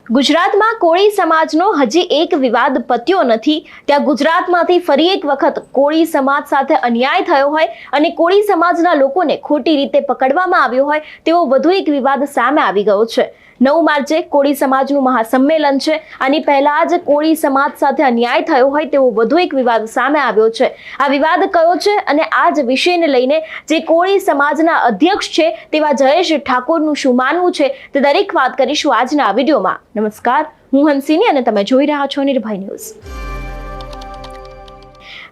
ગુજરાતમાં કોળી સમાજનો હજી એક વિવાદ પત્યો નથી ત્યાં ગુજરાતમાંથી ફરી એક વખત કોળી સમાજ સાથે અન્યાય થયો હોય અને કોળી સમાજના લોકોને ખોટી રીતે પકડવામાં આવ્યો હોય તેવો વધુ એક વિવાદ સામે આવી ગયો છે। 9 માર્ચે કોળી સમાજનું મહાસંમેલન છે। આની પહેલા જ કોળી સમાજ સાથે અન્યાય થયો હોય તેવો વધુ એક વિવાદ સામે આવ્યો છે। આ વિવાદ કયો છે અને આ જ વિષયને લઈને જે કોળી સમાજના અધ્યક્ષ છે તેવા જયેશ ઠાકોરનું શું માનવું છે તે દરેક વાત કરીશું આજના વિડીયોમાં। નમસ્કાર, હું હંસિની અને તમે જોઈ રહ્યા છો નિર્ભય ન્યૂઝ।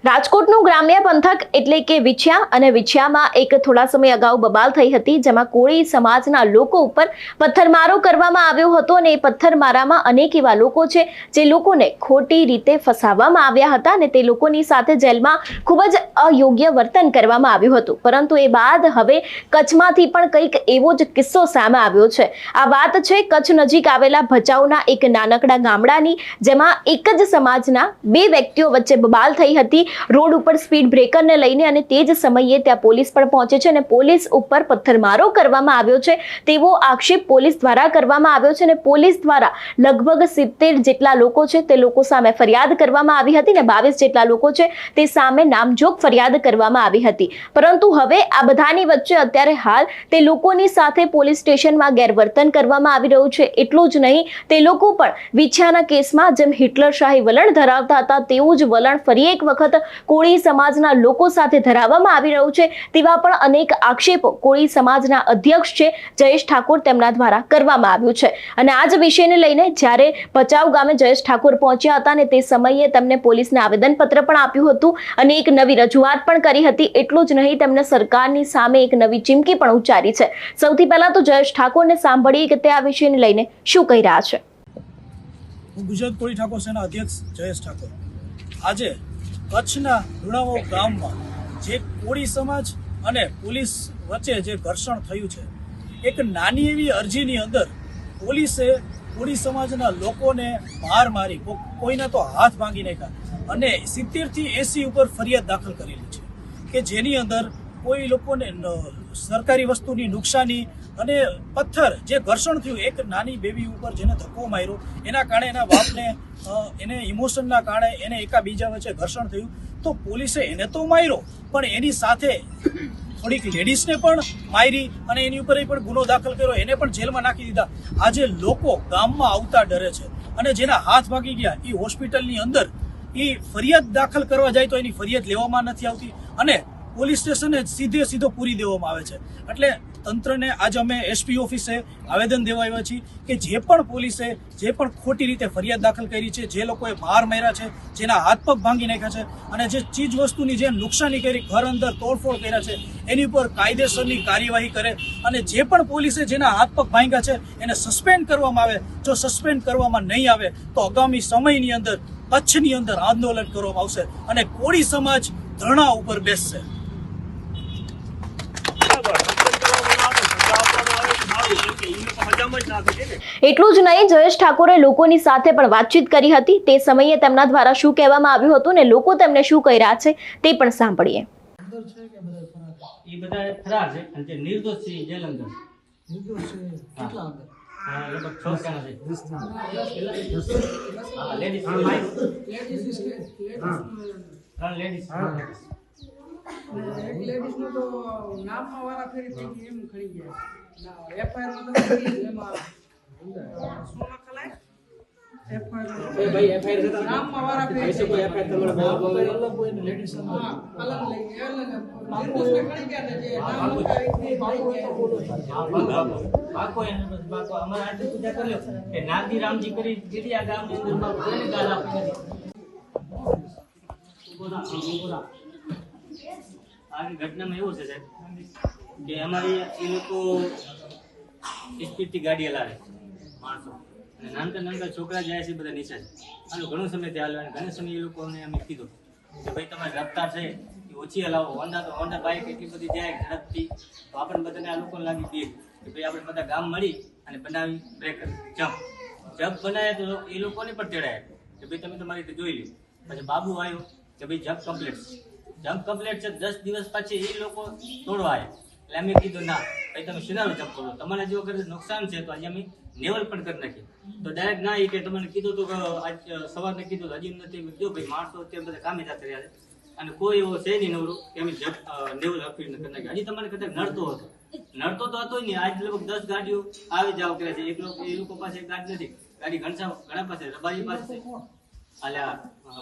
રાજકોટનું ગ્રામ્ય પંથક એટલે કે વિછિયા અને વિછિયામાં એક થોડા સમય અગાઉ બબાલ થઈ હતી જેમાં કોળી સમાજના લોકો ઉપર પથ્થરમારો કરવામાં આવ્યો હતો અને એ પથ્થરમારામાં અનેક એવા લોકો છે જે લોકોને ખોટી રીતે ફસાવવામાં આવ્યા હતા અને તે લોકોની સાથે જેલમાં ખૂબ જ અયોગ્ય વર્તન કરવામાં આવ્યું હતું। પરંતુ એ બાદ હવે કચ્છમાંથી પણ કંઈક એવો જ કિસ્સો સામે આવ્યો છે। આ વાત છે કચ્છ નજીક આવેલા ભચાઉના એક નાનકડા ગામડાની જેમાં એક જ સમાજના બે વ્યક્તિઓ વચ્ચે બબાલ થઈ હતી। રોડ ઉપર સ્પીડ બ્રેકરને લઈને અને તે જ સમયે ત્યાં પોલીસ પણ પહોંચે છે અને પોલીસ ઉપર પથ્થરમારો કરવામાં આવ્યો છે તેવો આક્ષેપ પોલીસ દ્વારા કરવામાં આવ્યો છે અને પોલીસ દ્વારા લગભગ 70 જેટલા લોકો છે તે લોકો સામે ફરિયાદ કરવામાં આવી હતી અને 22 જેટલા લોકો છે તે સામે નામજોગ ફરિયાદ કરવામાં આવી હતી। પરંતુ હવે આ બધાની વચ્ચે અત્યારે હાલ તે લોકોની સાથે પોલીસ સ્ટેશનમાં ગેરવર્તન કરવામાં આવી રહ્યું છે। એટલું જ નહીં, તે લોકો પણ વિછિયાના કેસમાં જેમ હિટલરશાહી વલણ ધરાવતા હતા તેવું જ વલણ ફરી એક વખત કોળી સમાજના લોકો સાથે ધરાવવામાં આવી રહ્યું છે તેવા પણ અનેક આક્ષેપો કોળી સમાજના અધ્યક્ષ છે જયેશ ઠાકોર તેમના દ્વારા કરવામાં આવ્યું છે। અને આ જ વિષયને લઈને જ્યારે ભચાઉ ગામે જયેશ ઠાકોર પહોંચ્યા હતા અને તે સમયે તેમને પોલીસને આવેદનપત્ર પણ આપ્યું હતું અને એક નવી રજૂઆત પણ કરી હતી। એટલું જ નહીં, તેમને સરકારની સામે એક નવી ચીમકી પણ ઉચ્ચારી છે। સૌથી પહેલા તો જયેશ ઠાકોરને સાંભળીએ કે તે આ વિષયને લઈને શું કહી રહ્યા છે। હું ગુજરાત કોળી ઠાકોર સેના અધ્યક્ષ જયેશ ઠાકોર આજે કચ્છના લુણાવો ગામમાં જે કોળી સમાજ અને પોલીસ વચ્ચે જે ઘર્ષણ થયું છે, એક નાની એવી અરજીની અંદર પોલીસે કોળી સમાજના લોકોને માર મારી, કોઈના તો હાથ ભાંગી નાખ્યા અને 70 થી 80 ઉપર ફરિયાદ દાખલ કરેલી છે કે જેની અંદર કોઈ લોકોને સરકારી વસ્તુની નુકસાની અને પથ્થર જે ઘર્ષણ થયું, એક નાની બેબી ઉપર જેને ધક્કો માર્યો એના કારણે એના બાપને એને ઇમોશનના કારણે એને એકાબીજા વચ્ચે ઘર્ષણ થયું તો પોલીસે એને તો માર્યો પણ એની સાથે થોડીક લેડીઝને પણ મારી અને એની ઉપર પણ ગુનો દાખલ કર્યો, એને પણ જેલમાં નાખી દીધા। આજે લોકો ગામમાં આવતા ડરે છે અને જેના હાથ ભાગી ગયા એ હોસ્પિટલની અંદર એ ફરિયાદ દાખલ કરવા જાય તો એની ફરિયાદ લેવામાં નથી આવતી અને પોલીસ સ્ટેશને સીધો પૂરી દેવામાં આવે છે। એટલે તંત્રને આજે અમે એસપી ઓફિસે આવેદન દેવા આવ્યા છીએ કે જે પણ પોલીસે જે પણ ખોટી રીતે ફરિયાદ દાખલ કરી છે, જે લોકોએ માર માર્યા છે, જેના હાથ પગ ભાંગી નાખ્યા છે અને જે ચીજ વસ્તુની જે નુકસાની કરી, ઘર અંદર તોડફોડ કર્યા છે એની ઉપર કાયદેસરની કાર્યવાહી કરે અને જે પણ પોલીસે જેના હાથ પગ ભાંગ્યા છે એને સસ્પેન્ડ કરવામાં આવે। જો સસ્પેન્ડ કરવામાં નહીં આવે તો આગામી સમયની અંદર કચ્છની અંદર આંદોલન કરવામાં આવશે અને કોળી સમાજ ધરણા ઉપર બેસશે। એટલું જ નહીં, જયેશ ઠાકોરે લોકોની સાથે પણ વાતચીત કરી હતી। તે સમયે તેમના દ્વારા શું કહેવામાં આવ્યું હતું ને લોકો તેમને શું કહી રહ્યા છે તે પણ સાંભળીએ। એ બધા ફરાર છે અને જે નિર્દોષ છે જેલ અંદર નિર્દોષ છે કેટલા અંદર હા લગભગ 6 જણા છે હા લેડીઝ હા લેડીઝ એક લેડીઝ નું તો નામમાં વારા ફેરી થઈ ગઈ એમ ખરી ગયા ના એફઆઈઆર માં તો એમાં શું લખાય એફઆઈઆર એ ભાઈ એફઆઈઆર જતા નામમાં વારા ફેરી છે કોઈ એફઆઈઆર તમારો અલગ હોય ને લેડીઝ હા અલગ લઈ ગયા બાપુ ખરી ગયા ને જે નામ લખાય બાપુ તો બોલો બાકો એને બસ બાકો અમારે આજે પૂજા કર્યો કે નાગી રામજી કરી દીધી આ ગામની અંદર માં કોઈને ગાલ આપી નથી। બોલા આ ઘટનામાં એવું છે સાહેબ કે અમારી એ લોકો સ્પીડથી ગાડી હલાવે માણસો અને નાનકા છોકરા જાય છે બધા નિશાન આનો ઘણો સમય ત્યાં હલાવે ઘણા સમય એ લોકોને અમે કીધું કે ભાઈ તમારી રફતાર છે એ ઓછી હલાવો। હોન્ડા બાઇક એટલી બધી જાય ઝડપથી તો આપણને બધાને આ લોકોને લાગી દે કે ભાઈ આપણે બધા ગામ મળી અને બનાવી બ્રેકર જમ્પ બનાવ્યા તો એ લોકોને પણ તેડાયા કે ભાઈ તમે તમારી રીતે જોઈ લો। પછી બાબુ આવ્યો કે ભાઈ જમ્પ કમ્પ્લીટ છે 10 દિવસ પછી એ લોકો તોડવા આવ્યા એટલે અમે કીધું ના ભાઈ તમે શેનારું જમ્પ કરો, તમારે જો અગર નુકસાન છે તો આજે અમે નેવલ પણ કરી નાખી. તો ડાયરેક્ટ ના એ કે તમને કીધું તો આજ સવારને કીધું હજી નથી. જો ભાઈ માણસો અત્યારે બધા કામે જતા રહ્યા છે અને કોઈ એવો છે નહીં નવરો કે અમે નેવલ અપીલ કરી નાખી. હજી તમારે કદાચ નડતો તો હતો નહીં. આજ લગભગ 10 ગાડીઓ આવી જાવ કરે છે. એ લોકો પાસે ગાડી નથી. ગાડી ઘણા પાસે રબારી પાસે છે.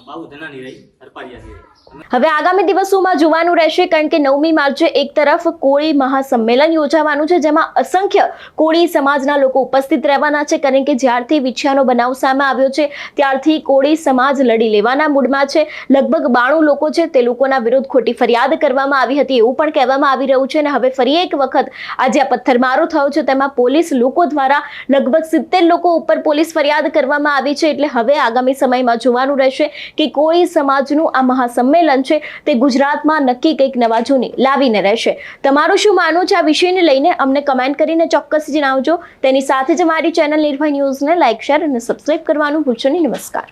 બાબુ ધનાની રહી હરપારિયાથી રહી. હવે આગામી દિવસોમાં જોવાનું રહેશે, કારણ કે 9મી માર્ચે એક તરફ કોળી મહાસંમેલન યોજાવાનું છે, જેમાં અસંખ્ય કોળી સમાજના લોકો ઉપસ્થિત રહેવાના છે. કારણ કે જ્યારથી વિછિયાનો બનાવ સામે આવ્યો છે ત્યારથી કોળી સમાજ લડી લેવાના મૂડમાં છે. લગભગ 92 લોકો છે તે લોકોના વિરુદ્ધ ખોટી ફરિયાદ કરવામાં આવી હતી એવું પણ કહેવામાં આવી રહ્યું છે. અને હવે ફરી એક વખત આજે આ પથ્થરમારો થયો છે તેમાં પોલીસ લોકો દ્વારા લગભગ 70 લોકો ઉપર પોલીસ ફરિયાદ કરવામાં આવી છે. એટલે હવે આગામી સમયમાં જોવાનું રહેશે કે કોળી સમાજનું આ મહાસંમેલન છે તે ગુજરાતમાં નક્કી કંઈક નવા જૂની લાવીને રહેશે. તમારું શું માનવું છે આ વિષયને લઈને અમને કમેન્ટ કરીને ચોક્કસ જણાવજો. તેની સાથે જ અમારી ચેનલ નિર્ભય ન્યૂઝને લાઇક, શેર અને સબસ્ક્રાઇબ કરવાનું ભૂલશો નહીં. નમસ્કાર.